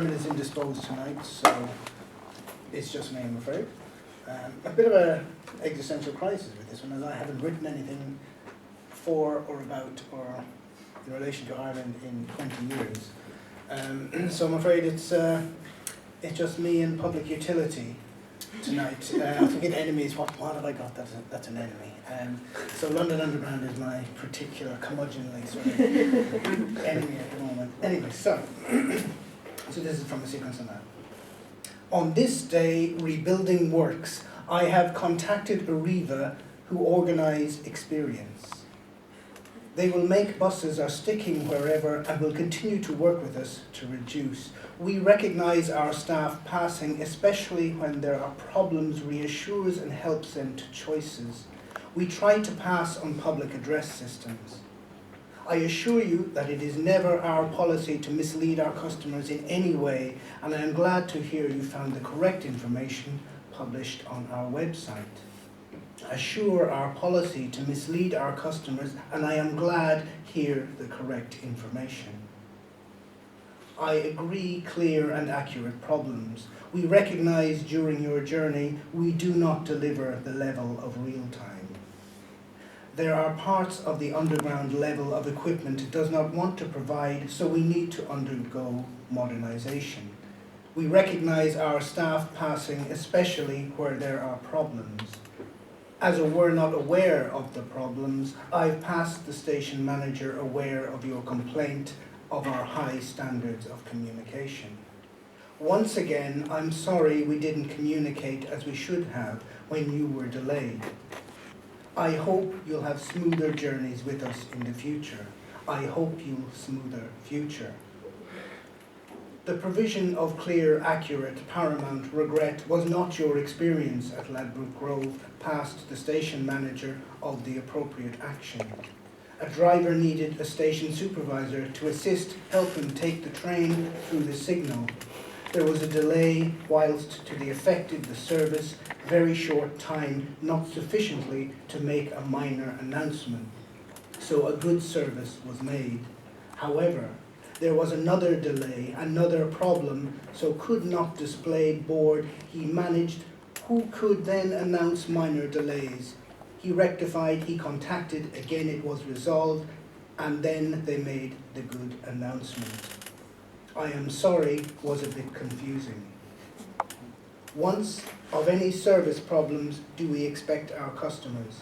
Is indisposed tonight, so it's just me, I'm afraid. A bit of an existential crisis with this one, as I haven't written anything for or about or in relation to Ireland in 20 years. So I'm afraid it's just me and public utility tonight. I forget enemies. What have I got? That's an enemy. So London Underground is my particular curmudgeonly sort of enemy at the moment. Anyway, so this is from a sequence on that. On this day, rebuilding works. I have contacted Arriva, who organise experience. They will make buses are sticking wherever and will continue to work with us to reduce. We recognise our staff passing, especially when there are problems, reassures and helps them to choices. We try to pass on public address systems. I assure you that it is never our policy to mislead our customers in any way, and I am glad to hear you found the correct information published on our website. Assure our policy to mislead our customers, and I am glad hear the correct information. I agree clear and accurate problems. We recognise during your journey we do not deliver the level of real time. There are parts of the underground level of equipment it does not want to provide, so we need to undergo modernisation. We recognise our staff passing, especially where there are problems. As we're not aware of the problems, I've passed the station manager aware of your complaint of our high standards of communication. Once again, I'm sorry we didn't communicate as we should have when you were delayed. I hope you'll have smoother journeys with us in the future. I hope you'll smoother future. The provision of clear, accurate, paramount regret was not your experience at Ladbroke Grove, past the station manager of the appropriate action. A driver needed a station supervisor to assist, help him take the train through the signal. There was a delay whilst to the affected the service, very short time, not sufficiently to make a minor announcement. So a good service was made. However, there was another delay, another problem, so could not display board he managed, who could then announce minor delays. He rectified, he contacted, again it was resolved, and then they made the good announcement. I am sorry was a bit confusing. Once, of any service problems do we expect our customers?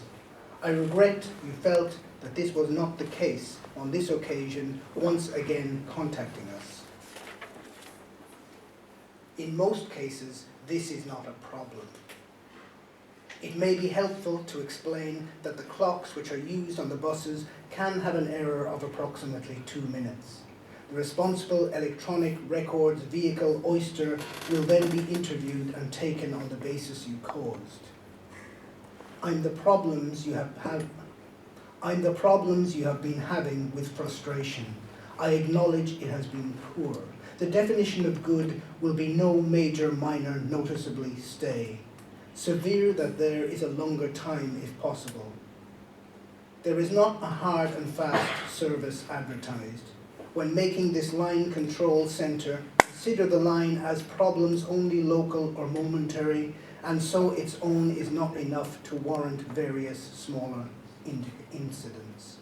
I regret you felt that this was not the case on this occasion, once again contacting us. In most cases, this is not a problem. It may be helpful to explain that the clocks which are used on the buses can have an error of approximately 2 minutes. The responsible electronic records vehicle Oyster will then be interviewed and taken on the basis you caused. I'm the problems you have been having with frustration. I acknowledge it has been poor. The definition of good will be no major, minor, noticeably stay. Severe that there is a longer time if possible. There is not a hard and fast service advertised. When making this line control centre, consider the line as problems only local or momentary, and so its own is not enough to warrant various smaller incidents.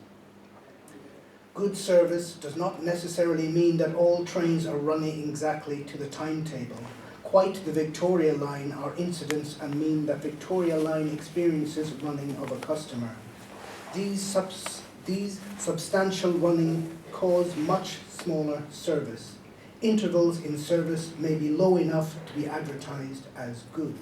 Good service does not necessarily mean that all trains are running exactly to the timetable. Quite the Victoria line are incidents and mean that Victoria line experiences running of a customer. These substantial running cause much smaller service. Intervals in service may be low enough to be advertised as good.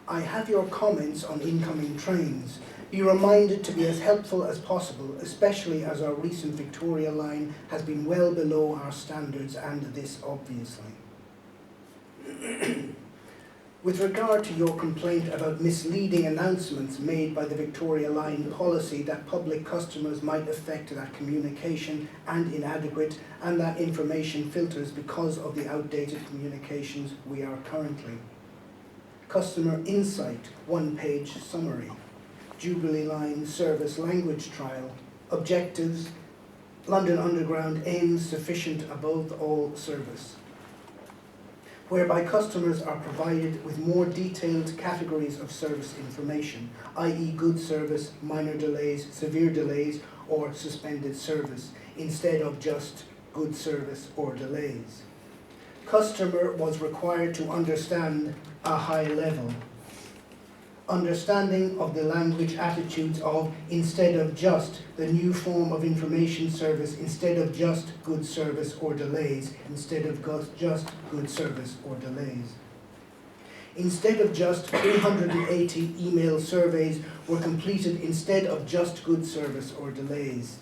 I have your comments on incoming trains. Be reminded to be as helpful as possible, especially as our recent Victoria line has been well below our standards, and this obviously. With regard to your complaint about misleading announcements made by the Victoria Line policy that public customers might affect that communication and inadequate, and that information filters because of the outdated communications we are currently. Customer insight, one-page summary. Jubilee Line service language trial. Objectives, London Underground aims sufficient above all service. whereby customers are provided with more detailed categories of service information, i.e. good service, minor delays, severe delays, or suspended service, instead of just good service or delays. Customer was required to understand a high level. Understanding of the language attitudes of instead of just, the new form of information service, instead of just good service or delays, instead of just good service or delays. Instead of just 380 email surveys were completed instead of just good service or delays.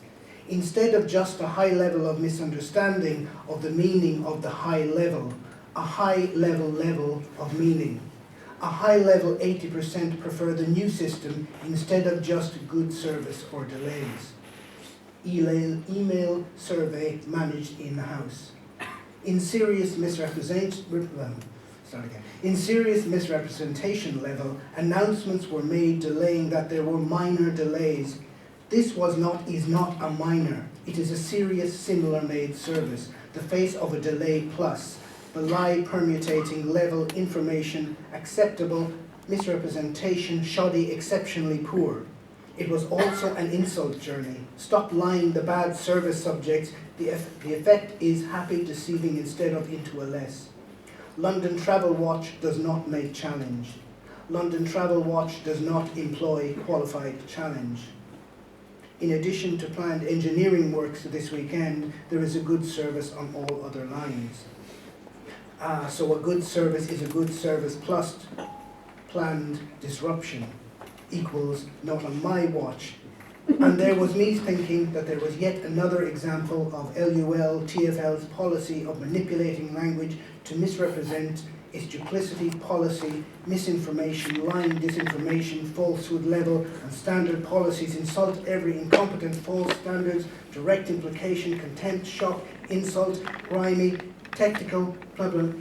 Instead of just a high level of misunderstanding of the meaning of the high level, a high level of meaning. A high level 80% prefer the new system instead of just good service or delays. Email survey managed in-house. In serious misrepresentation level, announcements were made delaying that there were minor delays. This is not a minor. It is a serious similar made service, the face of a delay plus. The lie permutating level information acceptable, misrepresentation shoddy, exceptionally poor. It was also an insult journey. Stop lying the bad service subjects. The effect is happy deceiving instead of into a less. London Travel Watch does not make challenge. London Travel Watch does not employ qualified challenge. In addition to planned engineering works this weekend, there is a good service on all other lines. So a good service is a good service plus planned disruption equals not on my watch. And there was me thinking that there was yet another example of LUL TFL's policy of manipulating language to misrepresent its duplicity, policy, misinformation, lying, disinformation, falsehood level, and standard policies insult every incompetent, false standards, direct implication, contempt, shock, insult, grimy, technical, blah blah.